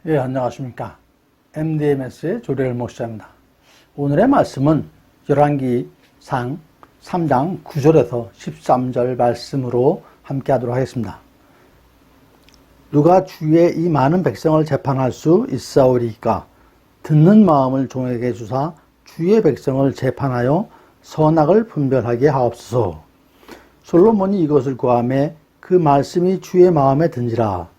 예, 안녕하십니까. MDMS의 조례를 목사입니다. 오늘의 말씀은 열왕기상 3장 9절에서 13절 말씀으로 함께 하도록 하겠습니다. 누가 주의 이 많은 백성을 재판할 수 있사오리까? 듣는 마음을 종에게 주사 주의 백성을 재판하여 선악을 분별하게 하옵소서. 솔로몬이 이것을 구하며 그 말씀이 주의 마음에 든지라.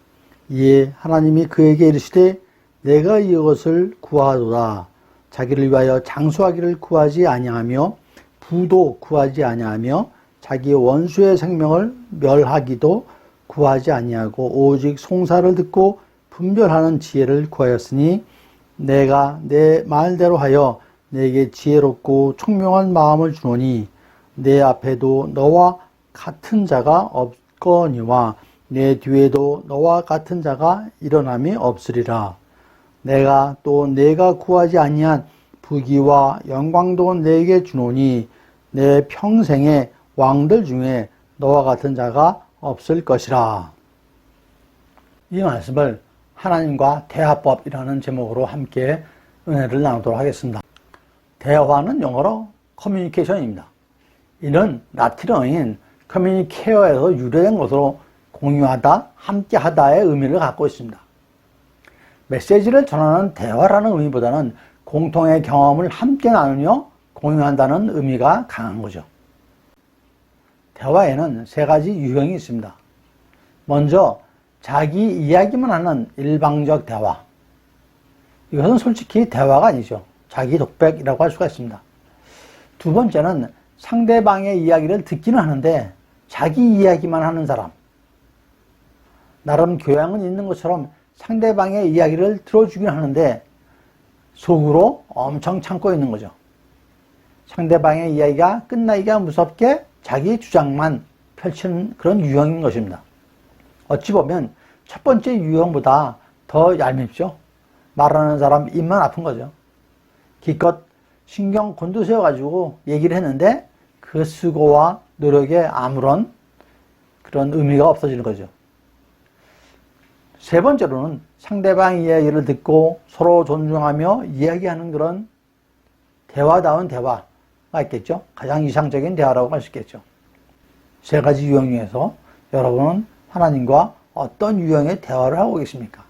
이에 하나님이 그에게 이르시되 내가 이것을 구하도다. 자기를 위하여 장수하기를 구하지 아니하며 부도 구하지 아니하며 자기 원수의 생명을 멸하기도 구하지 아니하고 오직 송사를 듣고 분별하는 지혜를 구하였으니 내가 내 말대로 하여 내게 지혜롭고 총명한 마음을 주노니 내 앞에도 너와 같은 자가 없거니와 내 뒤에도 너와 같은 자가 일어남이 없으리라. 내가 또 내가 구하지 아니한 부귀와 영광도 내게 주노니 내 평생의 왕들 중에 너와 같은 자가 없을 것이라. 이 말씀을 하나님과 대화법이라는 제목으로 함께 은혜를 나누도록 하겠습니다. 대화는 영어로 커뮤니케이션입니다. 이는 라틴어인 커뮤니케어에서 유래된 것으로 공유하다, 함께하다의 의미를 갖고 있습니다. 메시지를 전하는 대화라는 의미보다는 공통의 경험을 함께 나누며 공유한다는 의미가 강한 거죠. 대화에는 세 가지 유형이 있습니다. 먼저 자기 이야기만 하는 일방적 대화. 이것은 솔직히 대화가 아니죠. 자기 독백이라고 할 수가 있습니다. 두 번째는 상대방의 이야기를 듣기는 하는데 자기 이야기만 하는 사람. 나름 교양은 있는 것처럼 상대방의 이야기를 들어주긴 하는데 속으로 엄청 참고 있는 거죠. 상대방의 이야기가 끝나기가 무섭게 자기 주장만 펼치는 그런 유형인 것입니다. 어찌 보면 첫 번째 유형보다 더 얄밉죠. 말하는 사람 입만 아픈 거죠. 기껏 신경 곤두세워가지고 얘기를 했는데 그 수고와 노력에 아무런 그런 의미가 없어지는 거죠. 세 번째로는 상대방 이야기를 듣고 서로 존중하며 이야기하는 그런 대화다운 대화가 있겠죠. 가장 이상적인 대화라고 할 수 있겠죠. 세 가지 유형 중에서 여러분은 하나님과 어떤 유형의 대화를 하고 계십니까?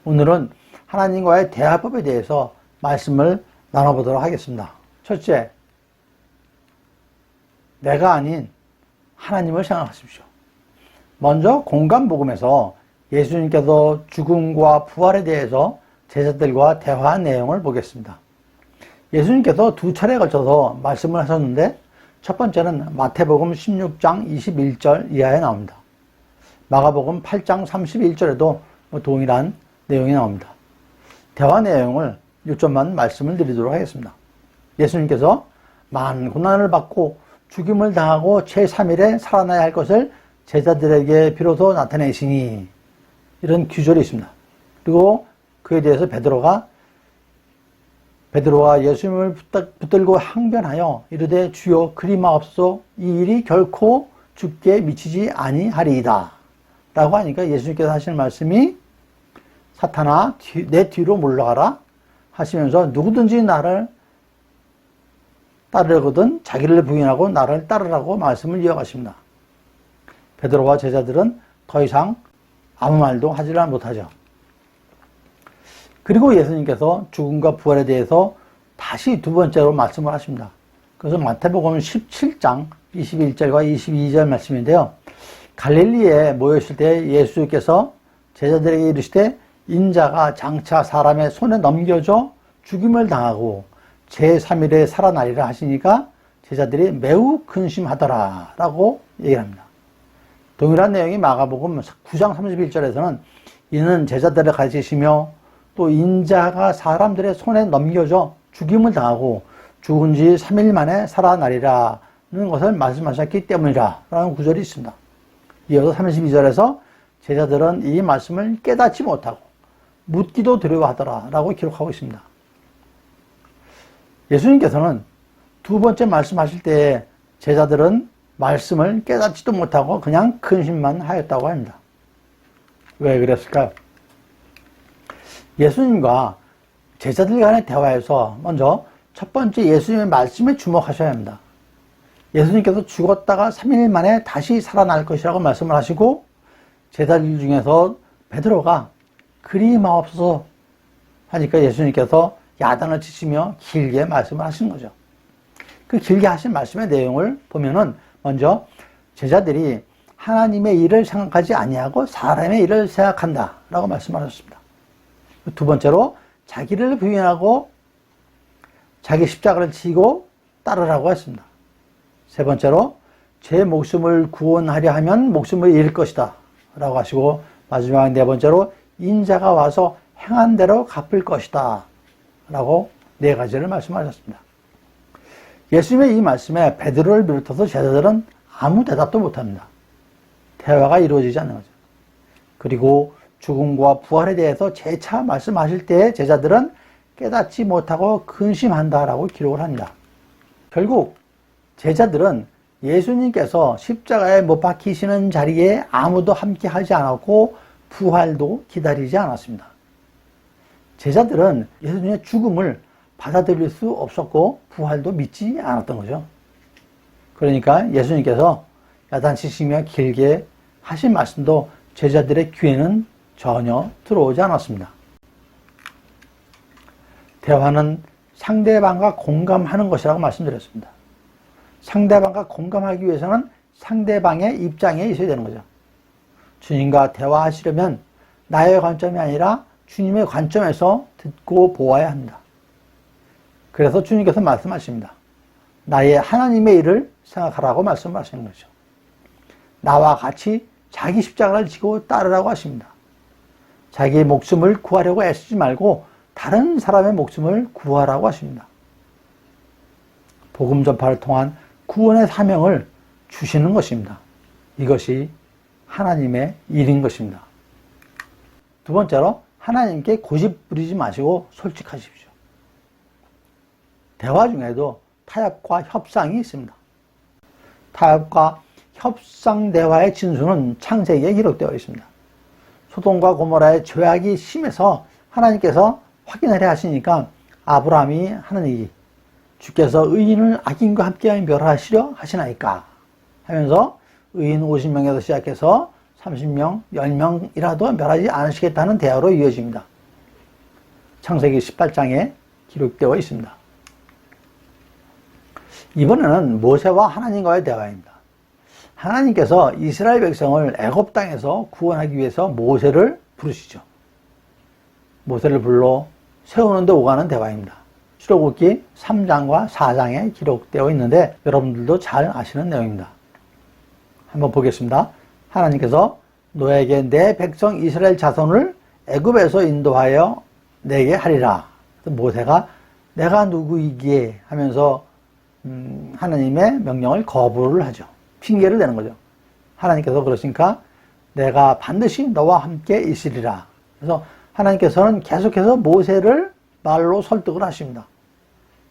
오늘은 하나님과의 대화법에 대해서 말씀을 나눠보도록 하겠습니다. 첫째, 내가 아닌 하나님을 생각하십시오. 먼저 공간복음에서 예수님께서 죽음과 부활에 대해서 제자들과 대화한 내용을 보겠습니다. 예수님께서 두 차례에 걸쳐서 말씀을 하셨는데 첫 번째는 마태복음 16장 21절 이하에 나옵니다. 마가복음 8장 31절에도 동일한 내용이 나옵니다. 대화 내용을 요점만 말씀을 드리도록 하겠습니다. 예수님께서 많은 고난을 받고 죽임을 당하고 제3일에 살아나야 할 것을 제자들에게 비로소 나타내시니 이런 규절이 있습니다. 그리고 그에 대해서 베드로가 예수님을 붙들고 항변하여 이르되 주여 그리마옵소서 이 일이 결코 죽게 미치지 아니하리이다 라고 하니까 예수님께서 하시는 말씀이 사탄아 내 뒤로 물러가라 하시면서 누구든지 나를 따르거든 자기를 부인하고 나를 따르라고 말씀을 이어가십니다. 베드로와 제자들은 더 이상 아무 말도 하지를 못하죠. 그리고 예수님께서 죽음과 부활에 대해서 다시 두 번째로 말씀을 하십니다. 그래서 마태복음 17장 21절과 22절 말씀인데요. 갈릴리에 모였을 때 예수께서 제자들에게 이르시되 인자가 장차 사람의 손에 넘겨져 죽임을 당하고 제3일에 살아나리라 하시니까 제자들이 매우 근심하더라 라고 얘기를 합니다. 동일한 내용이 마가복음 9장 31절에서는 이는 제자들을 가르치시며 또 인자가 사람들의 손에 넘겨져 죽임을 당하고 죽은 지 3일 만에 살아나리라는 것을 말씀하셨기 때문이라 라는 구절이 있습니다. 이어서 32절에서 제자들은 이 말씀을 깨닫지 못하고 묻기도 두려워하더라 라고 기록하고 있습니다. 예수님께서는 두 번째 말씀하실 때 제자들은 말씀을 깨닫지도 못하고 그냥 근심만 하였다고 합니다. 왜 그랬을까요? 예수님과 제자들 간의 대화에서 먼저 첫 번째 예수님의 말씀에 주목하셔야 합니다. 예수님께서 죽었다가 3일 만에 다시 살아날 것이라고 말씀을 하시고 제자들 중에서 베드로가 그리 마옵소서 하니까 예수님께서 야단을 치시며 길게 말씀을 하신 거죠. 그 길게 하신 말씀의 내용을 보면은 먼저 제자들이 하나님의 일을 생각하지 아니하고 사람의 일을 생각한다 라고 말씀하셨습니다. 두 번째로 자기를 부인하고 자기 십자가를 지고 따르라고 했습니다. 세 번째로 제 목숨을 구원하려 하면 목숨을 잃을 것이다 라고 하시고 마지막 네 번째로 인자가 와서 행한 대로 갚을 것이다 라고 네 가지를 말씀하셨습니다. 예수님의 이 말씀에 베드로를 비롯해서 제자들은 아무 대답도 못합니다. 대화가 이루어지지 않는 거죠. 그리고 죽음과 부활에 대해서 재차 말씀하실 때 제자들은 깨닫지 못하고 근심한다라고 기록을 합니다. 결국 제자들은 예수님께서 십자가에 못 박히시는 자리에 아무도 함께 하지 않았고 부활도 기다리지 않았습니다. 제자들은 예수님의 죽음을 받아들일 수 없었고 부활도 믿지 않았던 거죠. 그러니까 예수님께서 야단치시며 길게 하신 말씀도 제자들의 귀에는 전혀 들어오지 않았습니다. 대화는 상대방과 공감하는 것이라고 말씀드렸습니다. 상대방과 공감하기 위해서는 상대방의 입장에 있어야 되는 거죠. 주님과 대화하시려면 나의 관점이 아니라 주님의 관점에서 듣고 보아야 합니다. 그래서 주님께서 말씀하십니다. 나의 하나님의 일을 생각하라고 말씀하시는 거죠. 나와 같이 자기 십자가를 지고 따르라고 하십니다. 자기의 목숨을 구하려고 애쓰지 말고 다른 사람의 목숨을 구하라고 하십니다. 복음 전파를 통한 구원의 사명을 주시는 것입니다. 이것이 하나님의 일인 것입니다. 두 번째로 하나님께 고집 부리지 마시고 솔직하십시오. 대화 중에도 타협과 협상이 있습니다. 타협과 협상 대화의 진수는 창세기에 기록되어 있습니다. 소돔과 고모라의 죄악이 심해서 하나님께서 확인하려 하시니까 아브라함이 하는 얘기, 주께서 의인을 악인과 함께 멸하시려 하시나이까 하면서 의인 50명에서 시작해서 30명, 10명이라도 멸하지 않으시겠다는 대화로 이어집니다. 창세기 18장에 기록되어 있습니다. 이번에는 모세와 하나님과의 대화입니다. 하나님께서 이스라엘 백성을 애굽 땅에서 구원하기 위해서 모세를 부르시죠. 모세를 불러 세우는데 오가는 대화입니다. 출애굽기 3장과 4장에 기록되어 있는데 여러분들도 잘 아시는 내용입니다. 한번 보겠습니다. 하나님께서 너에게 내 백성 이스라엘 자손을 애굽에서 인도하여 내게 하리라. 모세가 내가 누구이기에 하면서 하나님의 명령을 거부를 하죠. 핑계를 대는 거죠. 하나님께서 그러시니까 내가 반드시 너와 함께 있으리라. 그래서 하나님께서는 계속해서 모세를 말로 설득을 하십니다.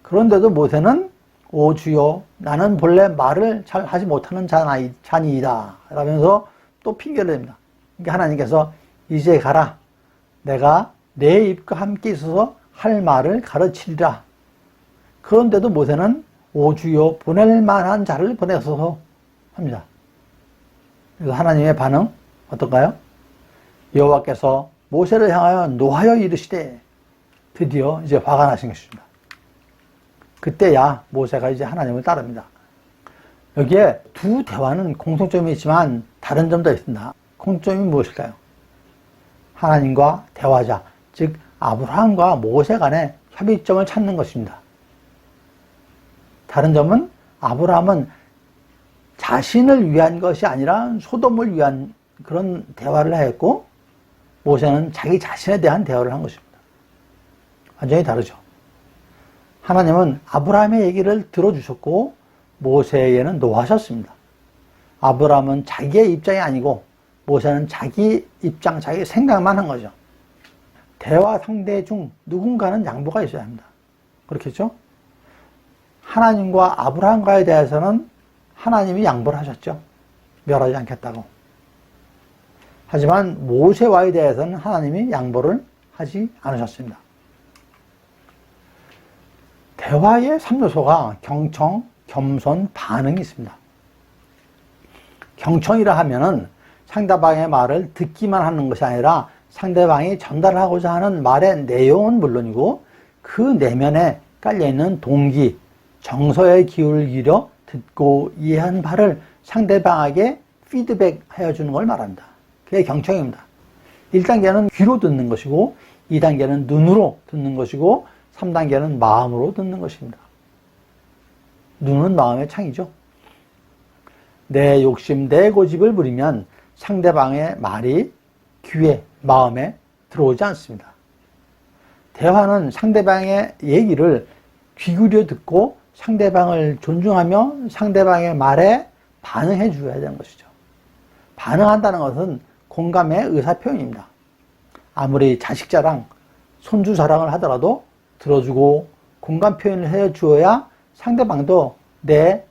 그런데도 모세는 오 주여 나는 본래 말을 잘 하지 못하는 자니이다 라면서 또 핑계를 댑니다. 그러니까 하나님께서 이제 가라. 내가 내 입과 함께 있어서 할 말을 가르치리라. 그런데도 모세는 오 주여 보낼 만한 자를 보내소서 합니다. 그래서 하나님의 반응 어떤가요? 여호와께서 모세를 향하여 노하여 이르시되 드디어 이제 화가 나신 것입니다. 그때야 모세가 이제 하나님을 따릅니다. 여기에 두 대화는 공통점이 있지만 다른 점도 있습니다. 공통점이 무엇일까요? 하나님과 대화자, 즉 아브라함과 모세 간의 협의점을 찾는 것입니다. 다른 점은 아브라함은 자신을 위한 것이 아니라 소돔을 위한 그런 대화를 했고 모세는 자기 자신에 대한 대화를 한 것입니다. 완전히 다르죠. 하나님은 아브라함의 얘기를 들어주셨고 모세에게는 노하셨습니다. 아브라함은 자기의 입장이 아니고 모세는 자기 입장, 자기 생각만 한 거죠. 대화 상대 중 누군가는 양보가 있어야 합니다. 그렇겠죠? 하나님과 아브라함과에 대해서는 하나님이 양보를 하셨죠. 멸하지 않겠다고. 하지만 모세와에 대해서는 하나님이 양보를 하지 않으셨습니다. 대화의 3요소가 경청, 겸손, 반응이 있습니다. 경청이라 하면은 상대방의 말을 듣기만 하는 것이 아니라 상대방이 전달하고자 하는 말의 내용은 물론이고 그 내면에 깔려있는 동기, 정서의 기울을 기울여 듣고 이해한 바를 상대방에게 피드백하여 주는 걸 말합니다. 그게 경청입니다. 1단계는 귀로 듣는 것이고 2단계는 눈으로 듣는 것이고 3단계는 마음으로 듣는 것입니다. 눈은 마음의 창이죠. 내 욕심, 내 고집을 부리면 상대방의 말이 귀에, 마음에 들어오지 않습니다. 대화는 상대방의 얘기를 귀 기울여 듣고 상대방을 존중하며 상대방의 말에 반응해 줘야 되는 것이죠. 반응한다는 것은 공감의 의사표현입니다. 아무리 자식 자랑, 손주 자랑을 하더라도 들어주고 공감 표현을 해 주어야 상대방도 내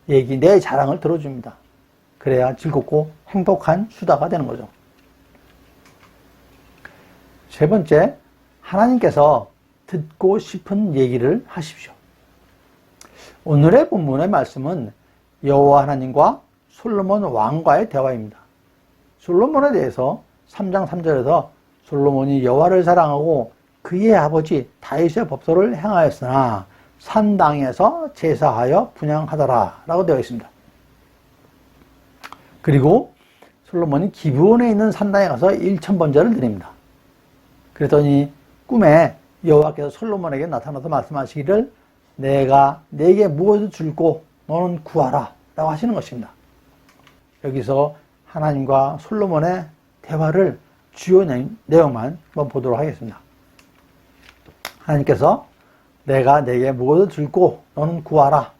얘기, 내 자랑을 들어줍니다. 그래야 즐겁고 행복한 수다가 되는 거죠. 세 번째, 하나님께서 듣고 싶은 얘기를 하십시오. 오늘의 본문의 말씀은 여호와 하나님과 솔로몬 왕과의 대화입니다. 솔로몬에 대해서 3장 3절에서 솔로몬이 여호와를 사랑하고 그의 아버지 다윗의 법도를 행하였으나 산당에서 제사하여 분향하더라 라고 되어 있습니다. 그리고 솔로몬이 기브온에 있는 산당에 가서 1000번제를 드립니다. 그랬더니 꿈에 여호와께서 솔로몬에게 나타나서 말씀하시기를 내가 내게 무엇을 줄고 너는 구하라 라고 하시는 것입니다. 여기서 하나님과 솔로몬의 대화를 주요 내용만 한번 보도록 하겠습니다. 하나님께서 내가 내게 무엇을 줄고 너는 구하라.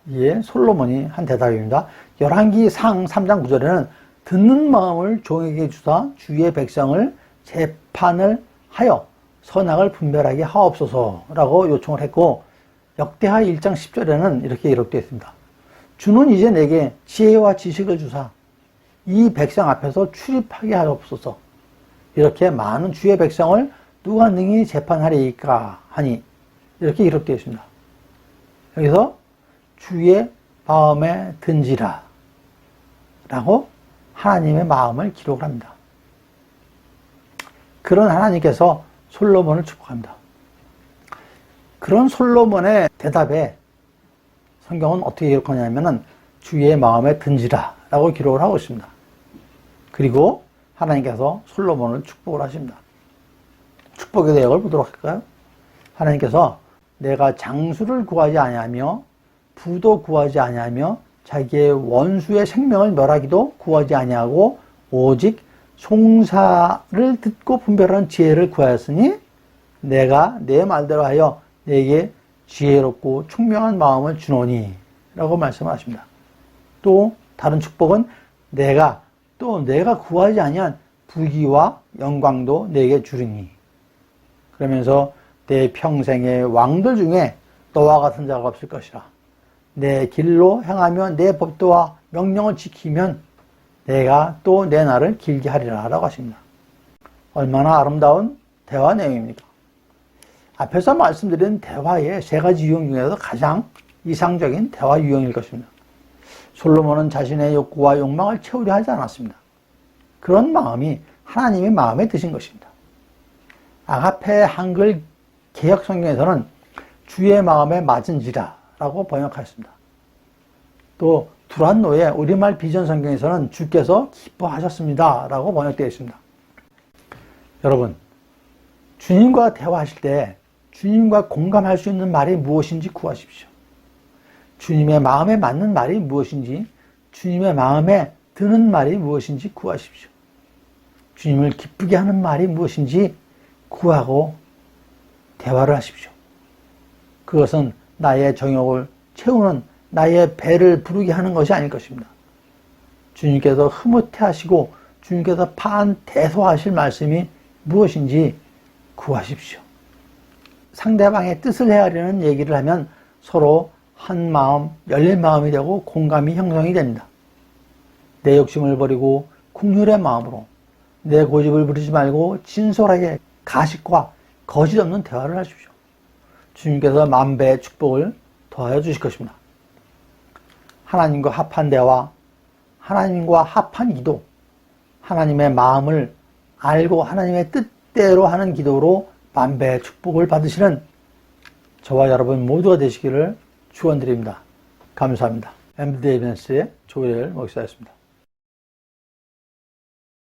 이에 솔로몬이 한 대답입니다. 열왕기상 3장 9절에는 듣는 마음을 종에게 주사 주의 백성을 재판을 하여 선악을 분별하게 하옵소서라고 요청을 했고 역대하 1장 10절에는 이렇게 기록되어 있습니다. 주는 이제 내게 지혜와 지식을 주사 이 백성 앞에서 출입하게 하옵소서. 이렇게 많은 주의 백성을 누가 능히 재판하리이까 하니 이렇게 기록되어 있습니다. 여기서 주의 마음에 든지라 라고 하나님의 마음을 기록을 합니다. 그런 하나님께서 솔로몬을 축복합니다. 그런 솔로몬의 대답에 성경은 어떻게 기록하냐면은 주의 마음에 든지라 라고 기록을 하고 있습니다. 그리고 하나님께서 솔로몬을 축복을 하십니다. 축복의 내역을 보도록 할까요? 하나님께서 내가 장수를 구하지 아니하며 부도 구하지 아니하며 자기의 원수의 생명을 멸하기도 구하지 아니하고 오직 송사를 듣고 분별하는 지혜를 구하였으니 내가 내 말대로 하여 내게 지혜롭고 총명한 마음을 주노니 라고 말씀하십니다. 또 다른 축복은 내가 구하지 아니한 부귀와 영광도 내게 주리니 그러면서 내 평생의 왕들 중에 너와 같은 자가 없을 것이라. 내 길로 행하며 내 법도와 명령을 지키면 내가 또 내 날을 길게 하리라 라고 하십니다. 얼마나 아름다운 대화 내용입니까? 앞에서 말씀드린 대화의 세 가지 유형 중에서 가장 이상적인 대화 유형일 것입니다. 솔로몬은 자신의 욕구와 욕망을 채우려 하지 않았습니다. 그런 마음이 하나님의 마음에 드신 것입니다. 아가페 한글 개역 성경에서는 주의 마음에 맞은지라 라고 번역하였습니다. 또 두란노의 우리말 비전 성경에서는 주께서 기뻐하셨습니다 라고 번역되어 있습니다. 여러분, 주님과 대화하실 때 주님과 공감할 수 있는 말이 무엇인지 구하십시오. 주님의 마음에 맞는 말이 무엇인지, 주님의 마음에 드는 말이 무엇인지 구하십시오. 주님을 기쁘게 하는 말이 무엇인지 구하고 대화를 하십시오. 그것은 나의 정욕을 채우는 나의 배를 부르게 하는 것이 아닐 것입니다. 주님께서 흐뭇해하시고 주님께서 반대소하실 말씀이 무엇인지 구하십시오. 상대방의 뜻을 헤아리는 얘기를 하면 서로 한 마음, 열린 마음이 되고 공감이 형성이 됩니다. 내 욕심을 버리고 긍휼의 마음으로 내 고집을 부리지 말고 진솔하게 가식과 거짓 없는 대화를 하십시오. 주님께서 만배의 축복을 더하여 주실 것입니다. 하나님과 합한 대화, 하나님과 합한 기도, 하나님의 마음을 알고 하나님의 뜻대로 하는 기도로 만배의 축복을 받으시는 저와 여러분 모두가 되시기를 축원드립니다. 감사합니다. MD 데이비스의 조엘 목사였습니다.